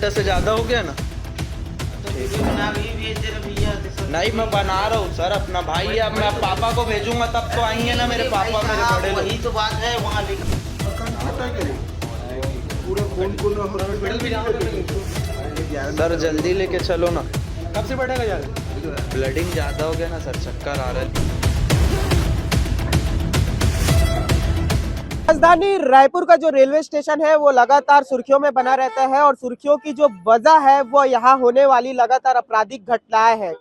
घंटे से ज़्यादा हो गया ना। नहीं मैं बना रहा हूँ सर, अपना भाई है, मैं पापा को भेजूंगा तब तो आएंगे ना मेरे पापा, मेरे बड़े लोग। वही तो बात है वहाँ लिखा। सर जल्दी लेके चलो ना। कब से बैठेगा ज़्यादा? ब्लडिंग ज़्यादा हो गया ना सर, चक्कर आ रहा है। राजधानी रायपुर का जो रेलवे स्टेशन है वो लगातार सुर्खियों में बना रहता है और सुर्खियों की जो वजह है वो यहाँ होने वाली लगातार आपराधिक घटनाएं हैं।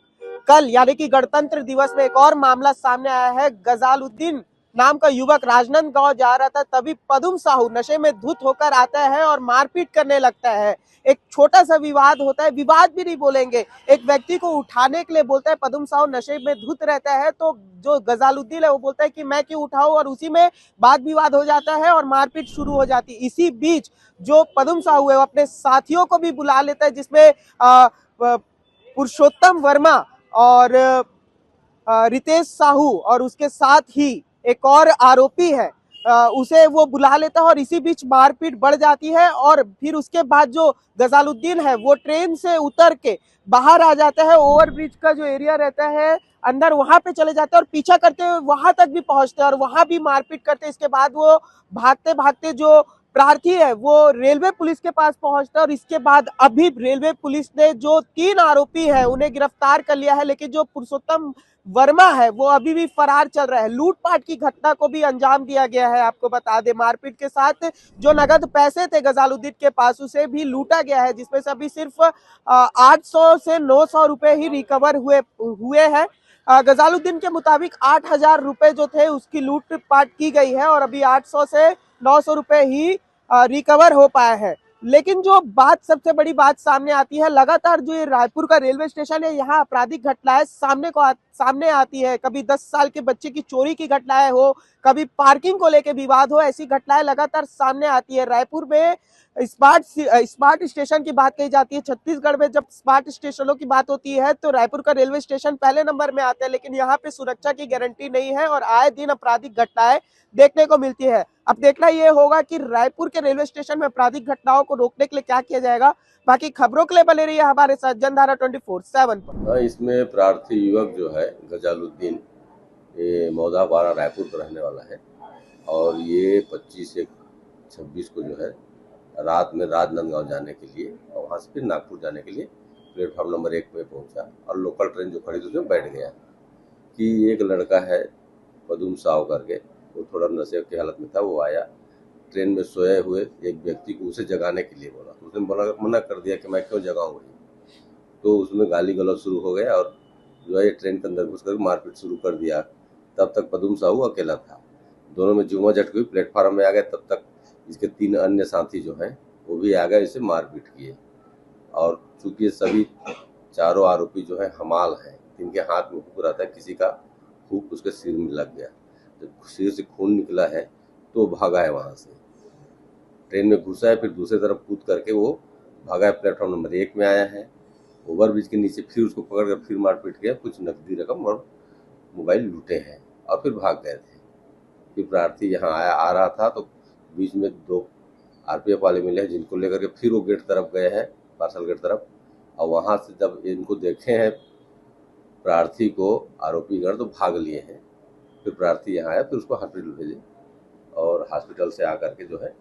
कल यानी कि गणतंत्र दिवस में एक और मामला सामने आया है। गजालुद्दीन नाम का युवक राजनांदगांव जा रहा था, तभी पदुम साहू नशे में धुत होकर आता है और मारपीट करने लगता है। एक छोटा सा विवाद होता है, विवाद भी नहीं बोलेंगे, एक व्यक्ति को उठाने के लिए बोलता है। पदुम साहू नशे में धुत रहता है तो जो गजालुद्दीन है वो बोलता है कि मैं क्यों उठाऊं, और उसी में वाद विवाद हो जाता है और मारपीट शुरू हो जाती है। इसी बीच जो पदुम साहू है वो अपने साथियों को भी बुला लेता है, जिसमें पुरुषोत्तम वर्मा और रितेश साहू और उसके साथ ही एक और आरोपी है, उसे वो बुला लेता है और इसी बीच मारपीट बढ़ जाती है। और फिर उसके बाद जो गजालुद्दीन है वो ट्रेन से उतर के बाहर आ जाता है, ओवरब्रिज का जो एरिया रहता है अंदर, वहां पे चले जाते हैं और पीछा करते हुए वहां तक भी पहुंचते हैं और वहां भी मारपीट करते हैं। इसके बाद वो भागते भागते जो प्रार्थी है वो रेलवे पुलिस के पास पहुंचता है और इसके बाद अभी रेलवे पुलिस ने जो 3 आरोपी है उन्हें गिरफ्तार कर लिया है, लेकिन जो पुरुषोत्तम वर्मा है वो अभी भी फरार चल रहा है। लूटपाट की घटना को भी अंजाम दिया गया है। आपको बता दें, मारपीट के साथ जो नगद पैसे थे गजालुद्दीन के पास उसे भी लूटा गया है, जिसमें से अभी सिर्फ 800 से 900 रुपए ही रिकवर हुए हैं। गजालुद्दीन के मुताबिक 8,000 रुपए जो थे उसकी लूटपाट की गई है और अभी 800 से 900 रुपए ही रिकवर हो पाया है। लेकिन जो बात, सबसे बड़ी बात सामने आती है, लगातार जो ये रायपुर का रेलवे स्टेशन है यहाँ आपराधिक घटनाएं सामने आती है। कभी 10 साल के बच्चे की चोरी की घटनाएं हो, कभी पार्किंग को लेकर विवाद हो, ऐसी घटनाएं लगातार सामने आती है। रायपुर में स्मार्ट स्टेशन की बात कही जाती है। छत्तीसगढ़ में जब स्मार्ट स्टेशनों की बात होती है तो रायपुर का रेलवे स्टेशन पहले नंबर में आता है, लेकिन यहाँ पे सुरक्षा की गारंटी नहीं है और आए दिन आपराधिक घटनाएं देखने को मिलती है। अब देखना ये होगा कि रायपुर के रेलवे स्टेशन में आपराधिक घटनाओं को रोकने के लिए क्या किया जाएगा। बाकी खबरों के लिए बने रहिए हमारे साथ जनधारा 24/7 पर। इसमें प्रार्थी युवक जो है गजालुद्दीन, ये मौदापाड़ा रायपुर का रहने वाला है और ये 25 से 26 को जो है रात में राजनांदगांव जाने के लिए और वहाँ से फिर नागपुर जाने के लिए प्लेटफॉर्म नंबर 1 पे पहुँचा और लोकल ट्रेन जो खड़ी थी उसमें बैठ गया कि एक लड़का है पदुम साहू करके, वो थोड़ा नशे की हालत में था। वो आया, ट्रेन में सोए हुए एक व्यक्ति को उसे जगाने के लिए बोला, तो उसने मना कर दिया कि मैं क्यों जगाऊँ। तो उसमें गाली गलौज शुरू हो गया और जो है ट्रेन के अंदर घुस कर मारपीट शुरू कर दिया। तब तक पदुम साहू अकेला था, दोनों में जुमा झटक हुई, प्लेटफार्म में आ गए। तब तक इसके 3 अन्य साथी जो हैं वो भी आ गए, इसे मारपीट किए। और चूंकि सभी चारों आरोपी जो है हमाल हैं, इनके हाथ में हुक रहता है, किसी का हुक उसके सिर में लग गया, जब सिर से खून निकला है तो भागा है, वहाँ से ट्रेन में घुसा है, फिर दूसरी तरफ कूद करके वो भागा है, प्लेटफॉर्म नंबर 1 में आया है। ओवरब्रिज के नीचे फिर उसको पकड़ कर फिर मारपीट किया, कुछ नकदी रकम और मोबाइल लूटे हैं और फिर भाग गए थे। फिर प्रार्थी यहाँ आ रहा था तो बीच में 2 आरपीएफ वाले मिले हैं, जिनको लेकर के फिर वो गेट तरफ गए हैं, पार्सल गेट तरफ। और वहाँ से जब इनको देखे हैं प्रार्थी को आरोपीगण तो भाग लिए हैं। फिर प्रार्थी यहाँ आया, फिर उसको हॉस्पिटल भेजे और हॉस्पिटल से आकर के जो है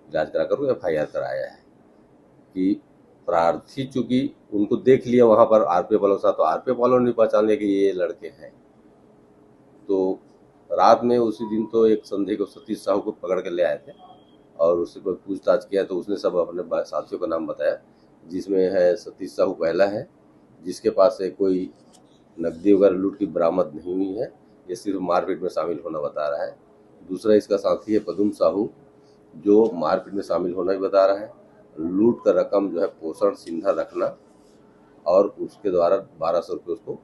इलाज करा कर FIR कराया है कि प्रार्थी चूंकि उनको देख लिया वहाँ पर आरपीएफ वालों के साथ, तो आरपीएफ वालों ने पहचान लिया कि ये लड़के हैं। तो रात में उसी दिन तो एक संदेह को सतीश साहू को पकड़ के ले आए थे और उससे कोई पूछताछ किया तो उसने सब अपने साथियों का नाम बताया, जिसमें है सतीश साहू पहला है, जिसके पास से कोई नकदी वगैरह लूट की बरामद नहीं हुई है, ये सिर्फ मारपीट में शामिल होना बता रहा है। दूसरा इसका साथी है पदुम साहू, जो मारपीट में शामिल होना भी बता रहा है। लूट का रकम जो है पोषण सिंधा रखना और उसके द्वारा 1200 रुपये उसको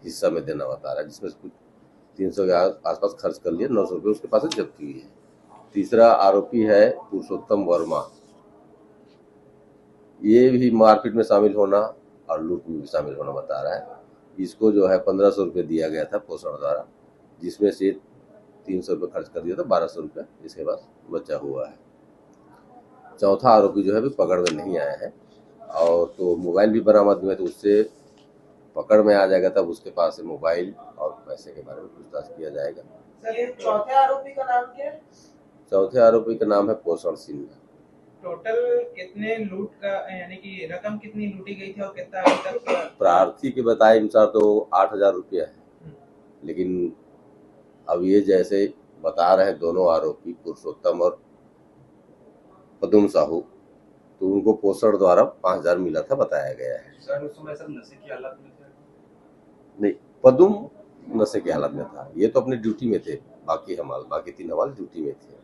हिस्सा में देना बता रहा है, जिसमें कुछ 300 के आसपास खर्च कर लिया, 900 रुपये उसके पास से जब्त हुई है। तीसरा आरोपी है पुरुषोत्तम वर्मा, ये भी मारपीट में शामिल होना और लूट में भी शामिल होना बता रहा है। इसको जो है 1500 रुपये दिया गया था पोषण द्वारा, जिसमें से 300 रुपये खर्च कर दिया था, 1200 रुपये इसके पास बचा हुआ है। चौथा आरोपी जो है अभी पकड़ में नहीं आया है, और तो मोबाइल भी बरामद हुए, तो उससे पकड़ में आ जाएगा, तब उसके पास से मोबाइल और पैसे के बारे में पूछताछ किया जाएगा। सर ये चौथे आरोपी का नाम क्या है? चौथे आरोपी का नाम है पोषण सिन्हा। टोटल कितने लूट का यानी कि रकम कितनी लूटी गई थी और कितना अभी तक? प्रार्थी के बताए अनुसार तो 8,000 रुपया है, लेकिन अब ये जैसे बता रहे हैं दोनों आरोपी पुरुषोत्तम और पदुम साहू, तो उनको पोषण द्वारा 5,000 मिला था बताया गया है। सर उस समय सब नशे की हालत में थे? नहीं, पदुम नशे की हालत में था, ये तो अपनी ड्यूटी में थे, बाकी 3 हमाल ड्यूटी में थे।